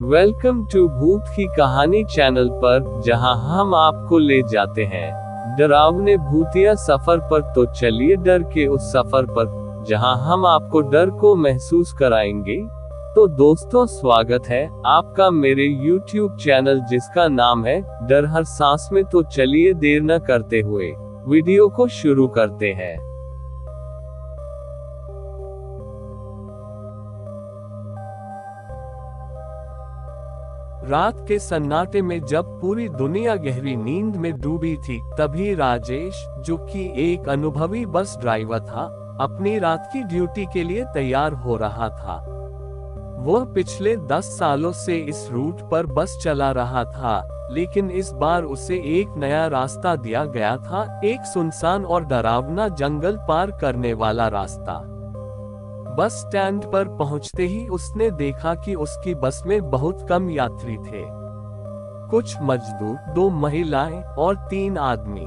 Welcome to भूत की कहानी चैनल पर, जहां हम आपको ले जाते हैं डरावने भूतिया सफर पर। तो चलिए डर के उस सफर पर, जहां हम आपको डर को महसूस कराएंगे। तो दोस्तों, स्वागत है आपका मेरे YouTube चैनल जिसका नाम है डर हर सांस में। तो चलिए देर न करते हुए वीडियो को शुरू करते हैं। रात के सन्नाटे में जब पूरी दुनिया गहरी नींद में डूबी थी, तभी राजेश, जो कि एक अनुभवी बस ड्राइवर था, अपनी रात की ड्यूटी के लिए तैयार हो रहा था। वह पिछले 10 सालों से इस रूट पर बस चला रहा था, लेकिन इस बार उसे एक नया रास्ता दिया गया था, एक सुनसान और डरावना जंगल पार करने वाला रास्ता। बस स्टैंड पर पहुंचते ही उसने देखा कि उसकी बस में बहुत कम यात्री थे। कुछ मजदूर, 2 महिलाएं और 3 आदमी।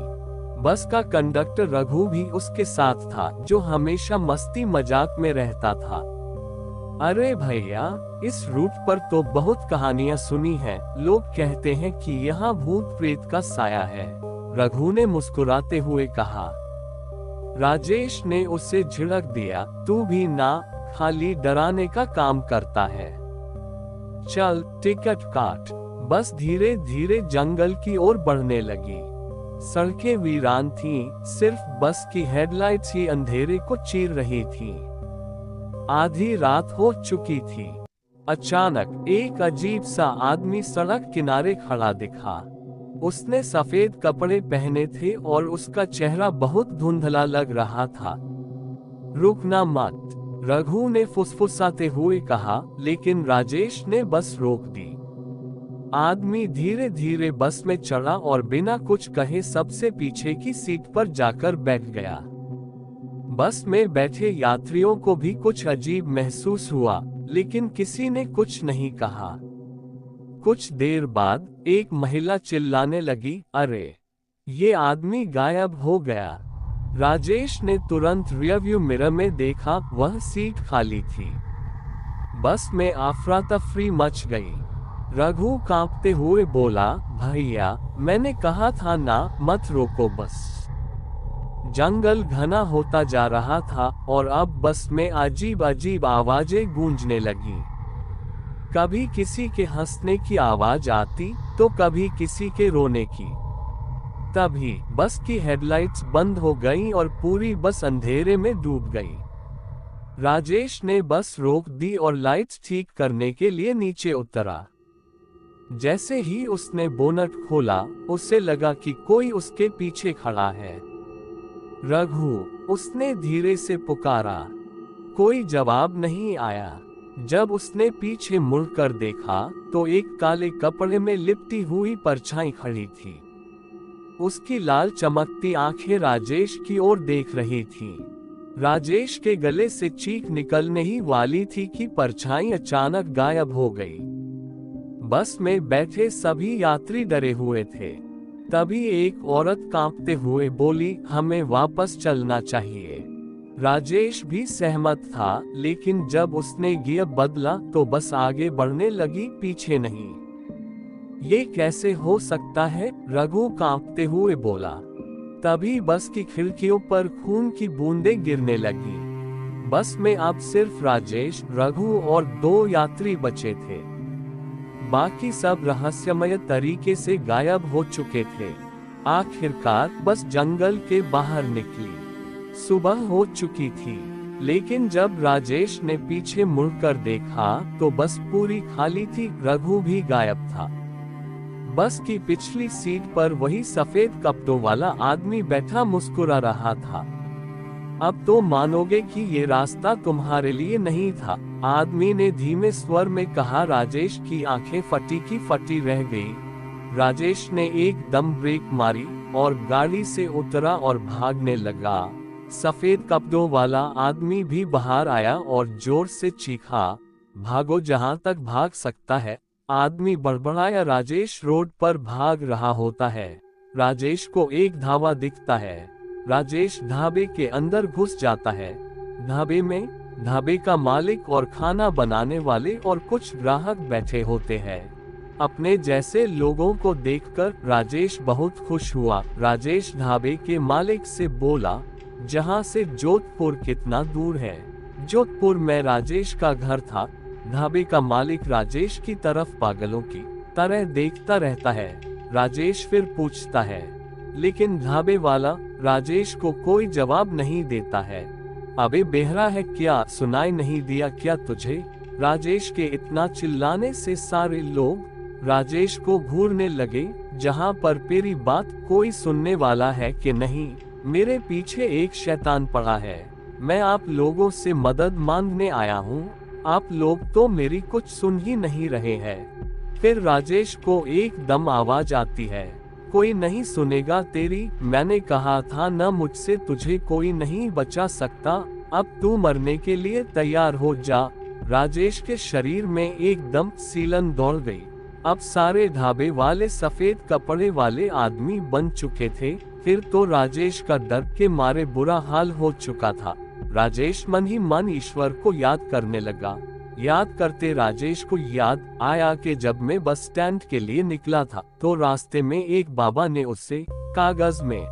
बस का कंडक्टर रघु भी उसके साथ था, जो हमेशा मस्ती मजाक में रहता था। अरे भैया, इस रूट पर तो बहुत कहानियां सुनी हैं। लोग कहते हैं कि यहाँ भूत प्रेत का साया है, रघु ने मुस्कुराते हुए कहा। राजेश ने उसे झिड़क दिया, तू भी ना खाली डराने का काम करता है। चल टिकट काट। बस धीरे धीरे जंगल की ओर बढ़ने लगी। सड़कें वीरान थीं, सिर्फ बस की हेडलाइट्स ही अंधेरे को चीर रही थीं। आधी रात हो चुकी थी। अचानक एक अजीब सा आदमी सड़क किनारे खड़ा दिखा। उसने सफेद कपड़े पहने थे और उसका चेहरा बहुत धुंधला लग रहा था। रुकना मत, रघु ने फुसफुसाते हुए कहा, लेकिन राजेश ने बस रोक दी। आदमी धीरे धीरे बस में चढ़ा और बिना कुछ कहे सबसे पीछे की सीट पर जाकर बैठ गया। बस में बैठे यात्रियों को भी कुछ अजीब महसूस हुआ, लेकिन किसी ने कुछ नहीं कहा। कुछ देर बाद एक महिला चिल्लाने लगी, अरे, ये आदमी गायब हो गया। राजेश ने तुरंत रियरव्यू मिरर में देखा, वह सीट खाली थी। बस में अफरा तफरी मच गई। रघु कांपते हुए बोला, भैया, मैंने कहा था ना, मत रोको बस। जंगल घना होता जा रहा था और अब बस में अजीब अजीब आवाजें गूंजने लगीं। कभी किसी के हंसने की आवाज आती, तो कभी किसी के रोने की। तभी बस की हेडलाइट्स बंद हो गईं और पूरी बस अंधेरे में डूब गई। राजेश ने बस रोक दी और लाइट्स ठीक करने के लिए नीचे उतरा। जैसे ही उसने बोनट खोला, उसे लगा कि कोई उसके पीछे खड़ा है। रघु, उसने धीरे से पुकारा। कोई जवाब नहीं आया। जब उसने पीछे मुड़कर देखा, तो एक काले कपड़े में लिपटी हुई परछाई खड़ी थी। उसकी लाल चमकती आंखें राजेश की ओर देख रही थीं। राजेश के गले से चीख निकलने ही वाली थी कि परछाई अचानक गायब हो गई। बस में बैठे सभी यात्री डरे हुए थे। तभी एक औरत कांपते हुए बोली, हमें वापस चलना चाहिए। राजेश भी सहमत था, लेकिन जब उसने गियर बदला तो बस आगे बढ़ने लगी, पीछे नहीं। ये कैसे हो सकता है, रघु कांपते हुए बोला। तभी बस की खिड़कियों पर खून की बूंदें गिरने लगी। बस में अब सिर्फ राजेश, रघु और 2 यात्री बचे थे। बाकी सब रहस्यमय तरीके से गायब हो चुके थे। आखिरकार बस जंगल के बाहर निकली। सुबह हो चुकी थी, लेकिन जब राजेश ने पीछे मुड़कर देखा तो बस पूरी खाली थी, रघु भी गायब था। बस की पिछली सीट पर वही सफेद कपड़ों वाला आदमी बैठा मुस्कुरा रहा था। अब तो मानोगे कि ये रास्ता तुम्हारे लिए नहीं था, आदमी ने धीमे स्वर में कहा। राजेश की आंखें फटी की फटी रह गई। राजेश ने एकदम ब्रेक मारी और गाड़ी से उतरा और भागने लगा। सफेद कपड़ों वाला आदमी भी बाहर आया और जोर से चीखा, भागो जहां तक भाग सकता है। आदमी बड़बड़ाया। राजेश रोड पर भाग रहा होता है। राजेश को एक ढाबा दिखता है। राजेश ढाबे के अंदर घुस जाता है। ढाबे में ढाबे का मालिक और खाना बनाने वाले और कुछ ग्राहक बैठे होते हैं। अपने जैसे लोगों को देखकर राजेश बहुत खुश हुआ। राजेश ढाबे के मालिक से बोला, जहाँ से जोधपुर कितना दूर है? जोधपुर में राजेश का घर था। ढाबे का मालिक राजेश की तरफ पागलों की तरह देखता रहता है। राजेश फिर पूछता है, लेकिन ढाबे वाला राजेश को कोई जवाब नहीं देता है। अबे बेहरा है क्या, सुनाई नहीं दिया क्या तुझे? राजेश के इतना चिल्लाने से सारे लोग राजेश को घूरने लगे। जहां पर मेरी बात कोई सुनने वाला है कि नहीं? मेरे पीछे एक शैतान पड़ा है। मैं आप लोगों से मदद मांगने आया हूँ। आप लोग तो मेरी कुछ सुन ही नहीं रहे हैं। फिर राजेश को एकदम आवाज आती है, कोई नहीं सुनेगा तेरी। मैंने कहा था न, मुझसे तुझे कोई नहीं बचा सकता। अब तू मरने के लिए तैयार हो जा। राजेश के शरीर में एकदम सीलन दौड़ गई। अब सारे ढाबे वाले सफेद कपड़े वाले आदमी बन चुके थे। फिर तो राजेश का डर के मारे बुरा हाल हो चुका था। राजेश मन ही मन ईश्वर को याद करने लगा। याद करते राजेश को याद आया कि जब मैं बस स्टैंड के लिए निकला था तो रास्ते में एक बाबा ने उससे कागज में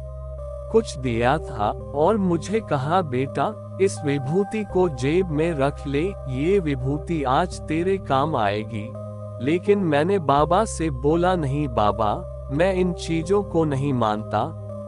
कुछ दिया था और मुझे कहा, बेटा इस विभूति को जेब में रख ले, ये विभूति आज तेरे काम आएगी। लेकिन मैंने बाबा से बोला, नहीं बाबा, मैं इन चीजों को नहीं मानता,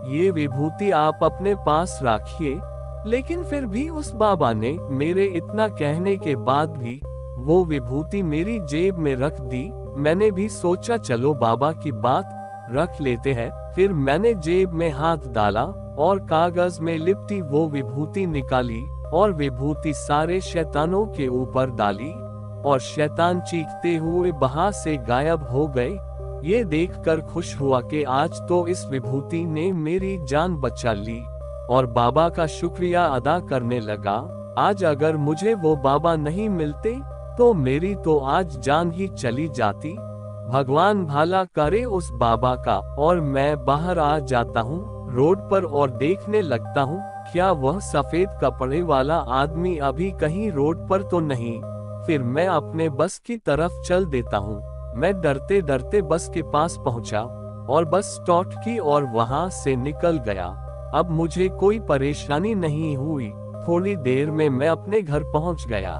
ये विभूति आप अपने पास रखिए। लेकिन फिर भी उस बाबा ने मेरे इतना कहने के बाद भी वो विभूति मेरी जेब में रख दी। मैंने भी सोचा चलो बाबा की बात रख लेते हैं। फिर मैंने जेब में हाथ डाला और कागज में लिपटी वो विभूति निकाली और विभूति सारे शैतानों के ऊपर डाली और शैतान चीखते हुए वहां से गायब हो गए। ये देखकर खुश हुआ कि आज तो इस विभूति ने मेरी जान बचा ली और बाबा का शुक्रिया अदा करने लगा। आज अगर मुझे वो बाबा नहीं मिलते तो मेरी तो आज जान ही चली जाती। भगवान भला करे उस बाबा का। और मैं बाहर आ जाता हूँ रोड पर और देखने लगता हूँ, क्या वह सफेद कपड़े वाला आदमी अभी कहीं रोड पर तो नहीं। फिर मैं अपने बस की तरफ चल देता हूँ। मैं डरते डरते बस के पास पहुँचा और बस स्टॉप की और वहाँ से निकल गया। अब मुझे कोई परेशानी नहीं हुई। थोड़ी देर में मैं अपने घर पहुँच गया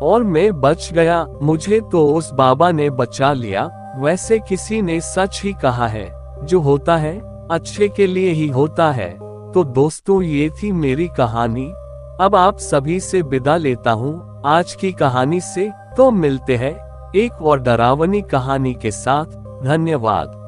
और मैं बच गया। मुझे तो उस बाबा ने बचा लिया। वैसे किसी ने सच ही कहा है, जो होता है अच्छे के लिए ही होता है। तो दोस्तों, ये थी मेरी कहानी। अब आप सभी से विदा लेता हूँ आज की कहानी से। तो मिलते हैं एक और डरावनी कहानी के साथ। धन्यवाद।